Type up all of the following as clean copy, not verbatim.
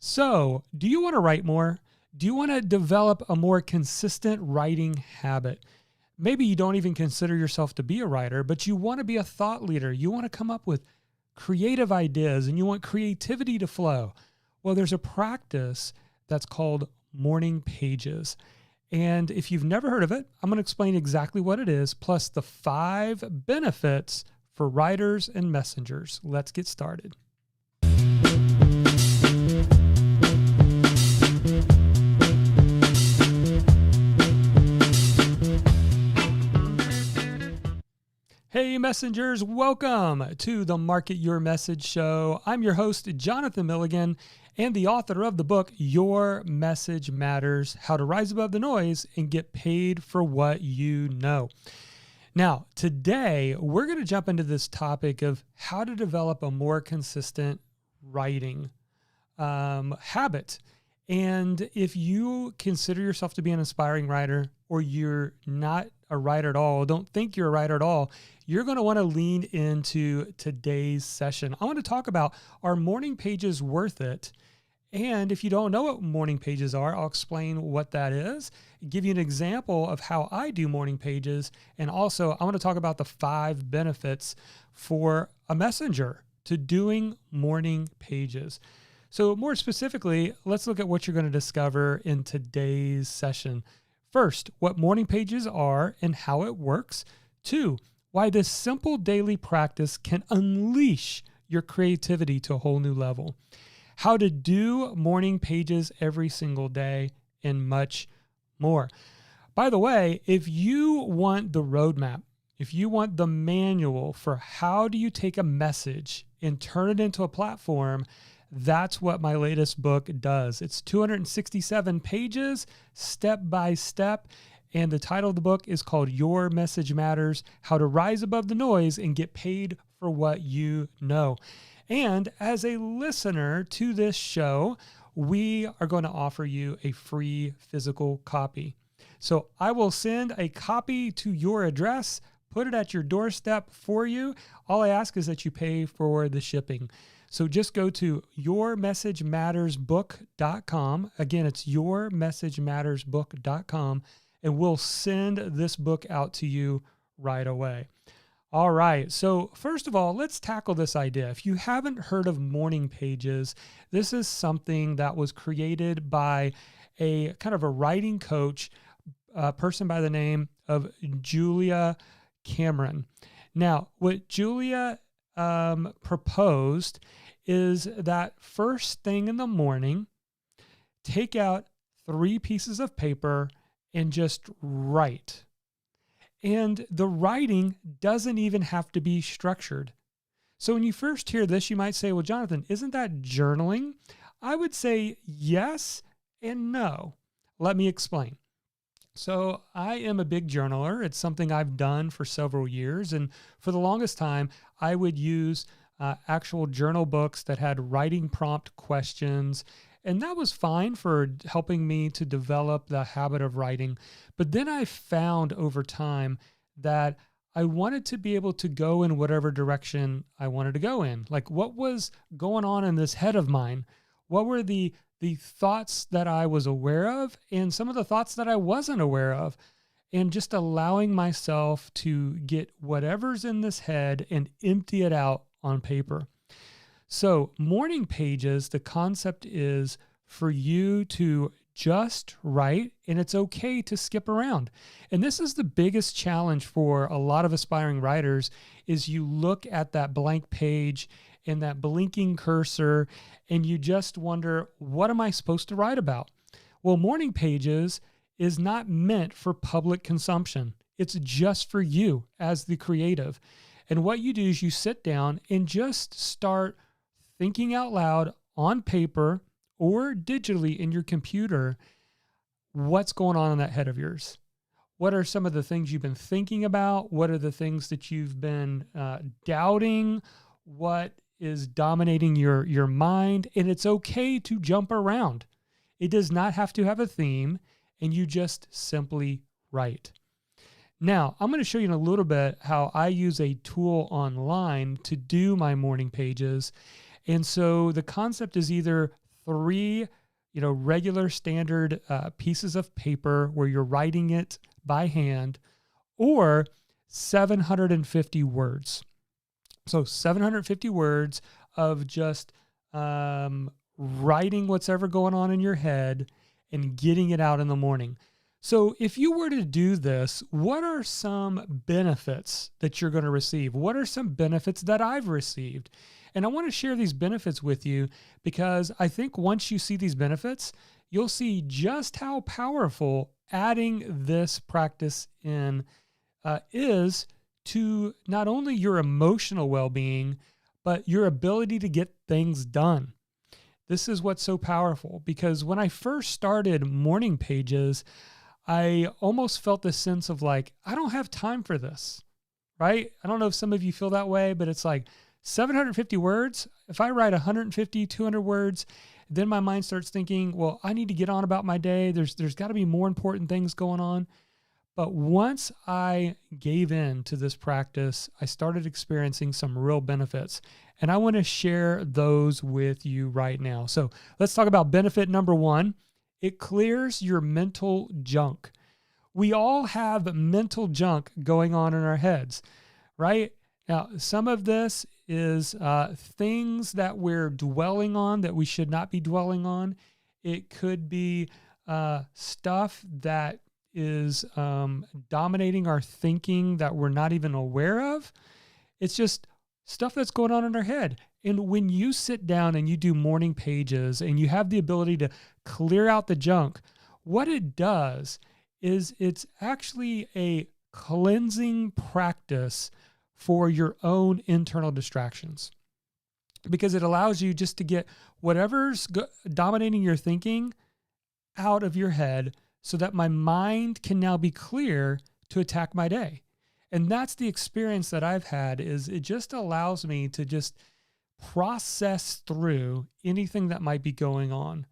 So, do you want to write more? Do you want to develop a more consistent writing habit? Maybe you don't even consider yourself to be a writer, but you want to be a thought leader. You want to come up with creative ideas and you want creativity to flow. Well, there's a practice that's called morning pages. And if you've never heard of it, I'm going to explain exactly what it is, plus the 5 benefits for writers and messengers. Let's get started. Hey messengers, welcome to the Market Your Message Show. I'm your host, Jonathan Milligan, and the author of the book, Your Message Matters: How to Rise Above the Noise and Get Paid for What You Know. Now, today, we're going to jump into this topic of how to develop a more consistent writing habit. And if you consider yourself to be an aspiring writer, or you're not a writer at all, don't think you're a writer at all, you're going to want to lean into today's session. I want to talk about, are morning pages worth it? And if you don't know what morning pages are, I'll explain what that is, give you an example of how I do morning pages. And also I want to talk about the 5 benefits for a messenger to doing morning pages. So more specifically, let's look at what you're going to discover in today's session. First, what morning pages are and how it works. 2, why this simple daily practice can unleash your creativity to a whole new level. How to do morning pages every single day, and much more. By the way, if you want the roadmap, if you want the manual for how do you take a message and turn it into a platform, that's what my latest book does. It's 267 pages, step by step. And the title of the book is called Your Message Matters: How to Rise Above the Noise and Get Paid for What You Know. And as a listener to this show, we are going to offer you a free physical copy. So I will send a copy to your address, put it at your doorstep for you. All I ask is that you pay for the shipping. So just go to yourmessagemattersbook.com. Again, it's yourmessagemattersbook.com, and we'll send this book out to you right away. All right. So first of all, let's tackle this idea. If you haven't heard of morning pages, this is something that was created by a kind of a writing coach, a person by the name of Julia Cameron. Now, what Julia proposed is that first thing in the morning, take out 3 pieces of paper and just write. And the writing doesn't even have to be structured. So when you first hear this, you might say, well, Jonathan, isn't that journaling? I would say yes and no. Let me explain. So I am a big journaler. It's something I've done for several years. And for the longest time, I would use actual journal books that had writing prompt questions. And that was fine for helping me to develop the habit of writing. But then I found over time that I wanted to be able to go in whatever direction I wanted to go in. Like, what was going on in this head of mine? What were the thoughts that I was aware of and some of the thoughts that I wasn't aware of? And just allowing myself to get whatever's in this head and empty it out on paper. So morning pages, the concept is for you to just write, and it's okay to skip around. And this is the biggest challenge for a lot of aspiring writers, is you look at that blank page and that blinking cursor, and you just wonder, what am I supposed to write about? Well, morning pages is not meant for public consumption. It's just for you as the creative. And what you do is you sit down and just start thinking out loud on paper or digitally in your computer, what's going on in that head of yours. What are some of the things you've been thinking about? What are the things that you've been doubting? What is dominating your mind? And it's okay to jump around. It does not have to have a theme, and you just simply write. Now, I'm going to show you in a little bit how I use a tool online to do my morning pages. And so the concept is either 3, regular standard pieces of paper where you're writing it by hand, or 750 words. So 750 words of just writing what's ever going on in your head and getting it out in the morning. So if you were to do this, what are some benefits that you're going to receive? What are some benefits that I've received? And I want to share these benefits with you because I think once you see these benefits, you'll see just how powerful adding this practice in is to not only your emotional well-being, but your ability to get things done. This is what's so powerful, because when I first started Morning Pages, I almost felt this sense of like, I don't have time for this, right? I don't know if some of you feel that way, but it's like 750 words. If I write 150, 200 words, then my mind starts thinking, well, I need to get on about my day. There's got to be more important things going on. But once I gave in to this practice, I started experiencing some real benefits. And I want to share those with you right now. So let's talk about benefit number 1. It clears your mental junk. We all have mental junk going on in our heads, right? Now, some of this is things that we're dwelling on that we should not be dwelling on. It could be stuff that is dominating our thinking that we're not even aware of. It's just stuff that's going on in our head. And when you sit down and you do Morning Pages and you have the ability to clear out the junk, what it does is it's actually a cleansing practice for your own internal distractions, because it allows you just to get whatever's dominating your thinking out of your head, so that my mind can now be clear to attack my day. And that's the experience that I've had, is it just allows me to just process through anything that might be going on.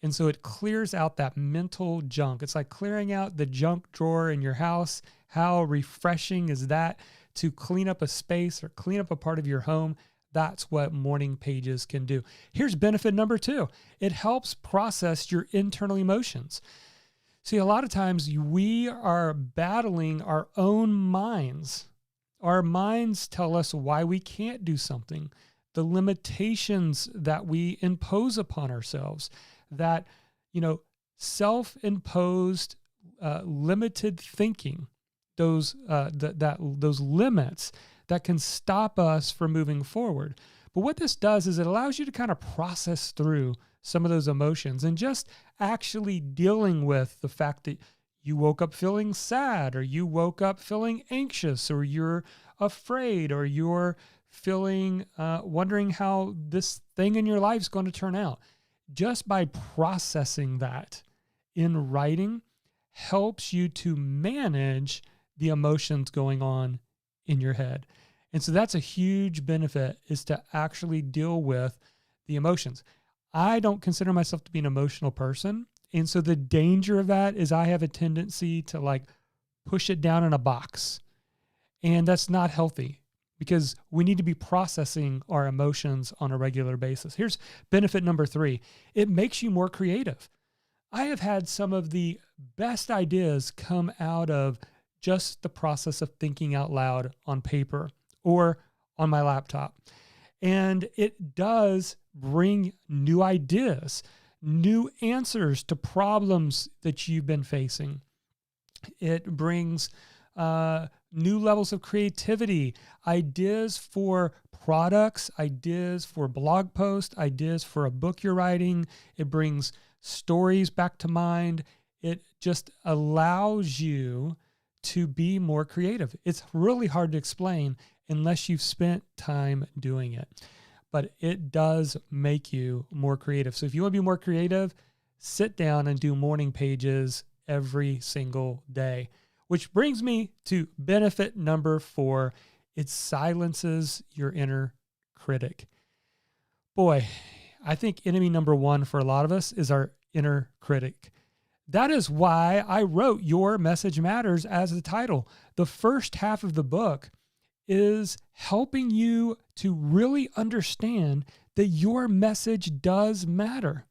And so it clears out that mental junk. It's like clearing out the junk drawer in your house. How refreshing is that to clean up a space or clean up a part of your home? That's what Morning Pages can do. Here's benefit number 2. It helps process your internal emotions. See, a lot of times we are battling our own minds. Our minds tell us why we can't do something, the limitations that we impose upon ourselves, that, self-imposed limited thinking, those limits that can stop us from moving forward. But what this does is it allows you to kind of process through some of those emotions and just actually dealing with the fact that you woke up feeling sad, or you woke up feeling anxious, or you're afraid, or you're feeling, wondering how this thing in your life is going to turn out. Just by processing that in writing helps you to manage the emotions going on in your head. And so that's a huge benefit, is to actually deal with the emotions. I don't consider myself to be an emotional person. And so the danger of that is I have a tendency to like push it down in a box. And that's not healthy, because we need to be processing our emotions on a regular basis. Here's benefit number 3. It makes you more creative. I have had some of the best ideas come out of just the process of thinking out loud on paper or on my laptop. And it does bring new ideas, new answers to problems that you've been facing. It brings new levels of creativity, ideas for products, ideas for blog posts, ideas for a book you're writing. It brings stories back to mind. It just allows you to be more creative. It's really hard to explain unless you've spent time doing it, but it does make you more creative. So if you want to be more creative, sit down and do Morning Pages every single day. Which brings me to benefit number 4. It silences your inner critic. Boy, I think enemy number 1 for a lot of us is our inner critic. That is why I wrote Your Message Matters as the title. The first half of the book is helping you to really understand that your message does matter.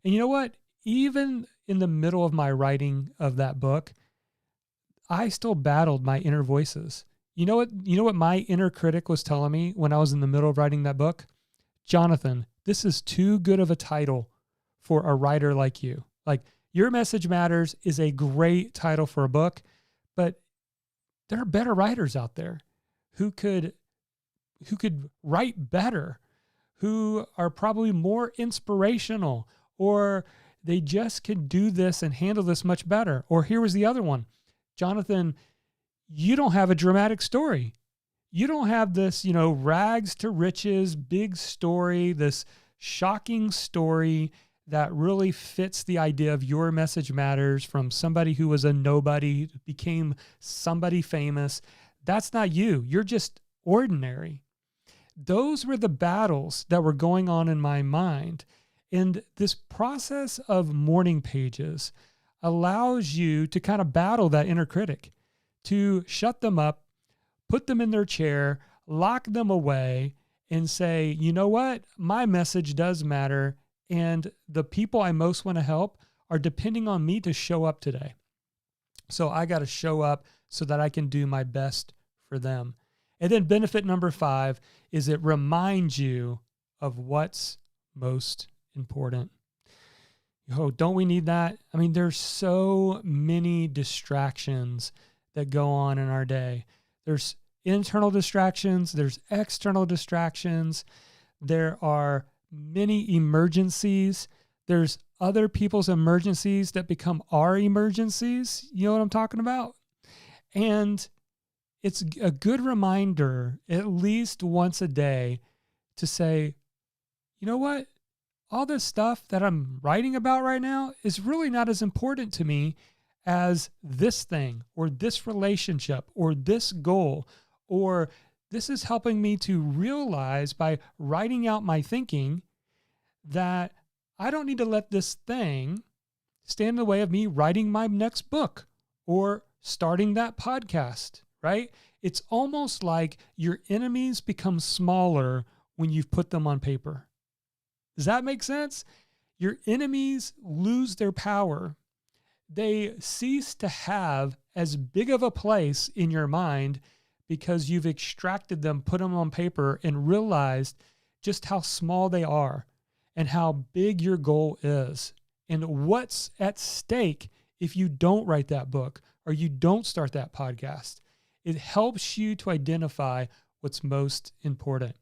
And you know what? Even in the middle of my writing of that book, I still battled my inner voices. You know what? You know what my inner critic was telling me when I was in the middle of writing that book? Jonathan, this is too good of a title for a writer like you. Like, Your Message Matters is a great title for a book, but there are better writers out there who could write better, who are probably more inspirational, or they just can do this and handle this much better. Or here was the other one. Jonathan, you don't have a dramatic story. You don't have this, rags to riches, big story, this shocking story that really fits the idea of Your Message Matters, from somebody who was a nobody, became somebody famous. That's not you. You're just ordinary. Those were the battles that were going on in my mind. And this process of morning pages allows you to kind of battle that inner critic, to shut them up, put them in their chair, lock them away, and say, you know what? My message does matter. And the people I most want to help are depending on me to show up today. So I got to show up so that I can do my best for them. And then benefit number 5 is it reminds you of what's most important. Oh, don't we need that? I mean, there's so many distractions that go on in our day. There's internal distractions. There's external distractions. There are many emergencies. There's other people's emergencies that become our emergencies. You know what I'm talking about? And it's a good reminder, at least once a day, to say, you know what? All this stuff that I'm writing about right now is really not as important to me as this thing or this relationship or this goal, or this is helping me to realize by writing out my thinking that I don't need to let this thing stand in the way of me writing my next book or starting that podcast, right? It's almost like your enemies become smaller when you've put them on paper. Does that make sense? Your enemies lose their power. They cease to have as big of a place in your mind because you've extracted them, put them on paper, and realized just how small they are and how big your goal is and what's at stake if you don't write that book or you don't start that podcast. It helps you to identify what's most important.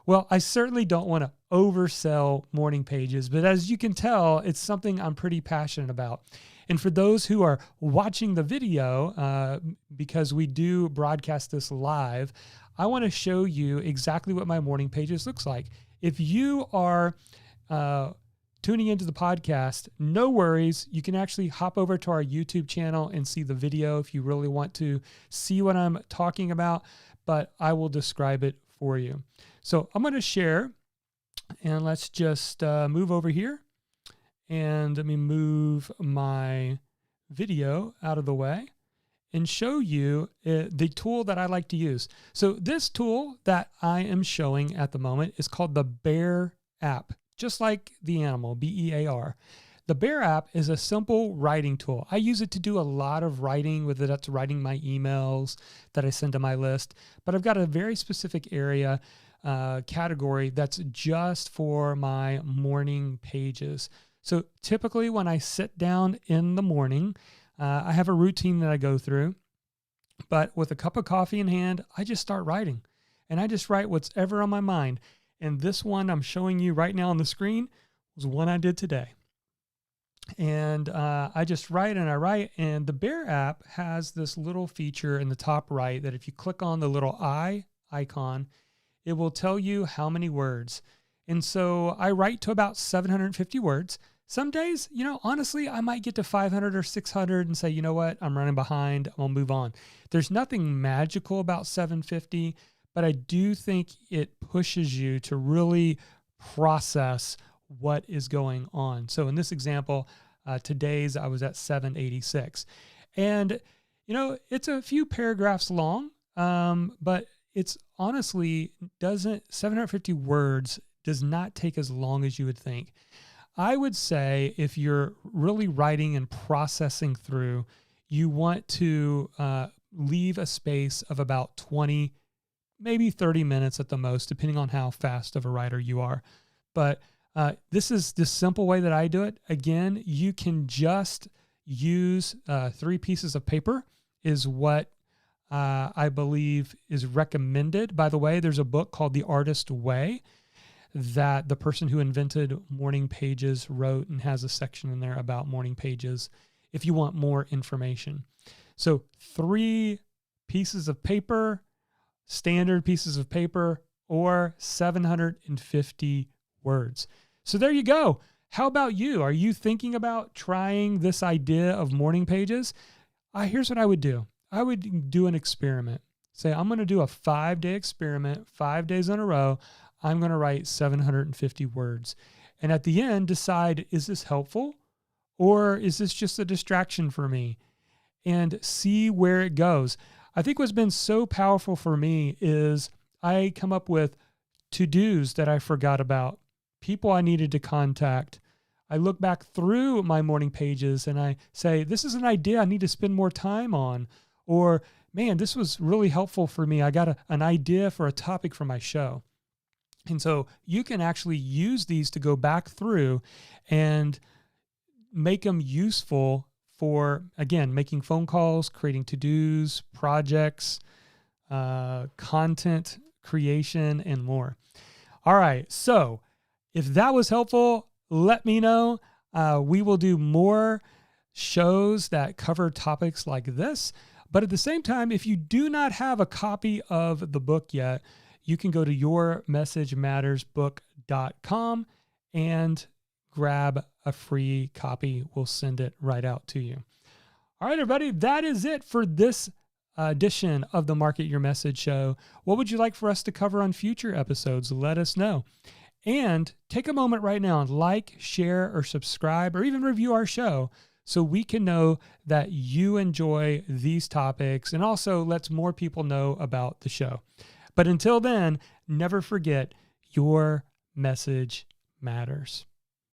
Well, I certainly don't want to oversell morning pages, but as you can tell, it's something I'm pretty passionate about. And for those who are watching the video, because we do broadcast this live, I want to show you exactly what my morning pages looks like. If you are tuning into the podcast, no worries. You can actually hop over to our YouTube channel and see the video if you really want to see what I'm talking about, but I will describe it for you. So I'm going to share, and let's just move over here, and let me move my video out of the way and show you the tool that I like to use. So this tool that I am showing at the moment is called the Bear app, just like the animal, B-E-A-R. The Bear app is a simple writing tool. I use it to do a lot of writing, whether that's writing my emails that I send to my list, but I've got a very specific area category that's just for my morning pages. So typically when I sit down in the morning, I have a routine that I go through, but with a cup of coffee in hand, I just start writing, and I just write what's ever on my mind. And this one I'm showing you right now on the screen was one I did today. And I just write and I write, and the Bear app has this little feature in the top right that if you click on the little eye icon, it will tell you how many words. And so I write to about 750 words. Some days, honestly, I might get to 500 or 600 and say, you know what, I'm running behind, I'm gonna move on. There's nothing magical about 750, but I do think it pushes you to really process what is going on. So in this example, today's I was at 786. And, it's a few paragraphs long, but it's honestly 750 words does not take as long as you would think. I would say if you're really writing and processing through, you want to leave a space of about 20, maybe 30 minutes at the most, depending on how fast of a writer you are. But this is the simple way that I do it. Again, you can just use 3 pieces of paper is what I believe is recommended. By the way, there's a book called The Artist Way that the person who invented morning pages wrote, and has a section in there about morning pages if you want more information. So 3 pieces of paper, standard pieces of paper, or 750 words. So there you go. How about you? Are you thinking about trying this idea of morning pages? Here's what I would do. I would do an experiment. Say, I'm going to do a 5-day experiment, 5 days in a row. I'm going to write 750 words. And at the end, decide, is this helpful or is this just a distraction for me? And see where it goes. I think what's been so powerful for me is I come up with to-dos that I forgot about, people I needed to contact. I look back through my morning pages and I say, this is an idea I need to spend more time on. Or, man, this was really helpful for me. I got an idea for a topic for my show. And so you can actually use these to go back through and make them useful for, again, making phone calls, creating to-dos, projects, content creation, and more. All right. So if that was helpful, let me know. We will do more shows that cover topics like this. But at the same time, if you do not have a copy of the book yet, you can go to yourmessagemattersbook.com and grab a free copy. We'll send it right out to you. All right, everybody, that is it for this edition of the Market Your Message show. What would you like for us to cover on future episodes? Let us know. And take a moment right now and like, share, or subscribe, or even review our show so we can know that you enjoy these topics and also lets more people know about the show. But until then, never forget, your message matters.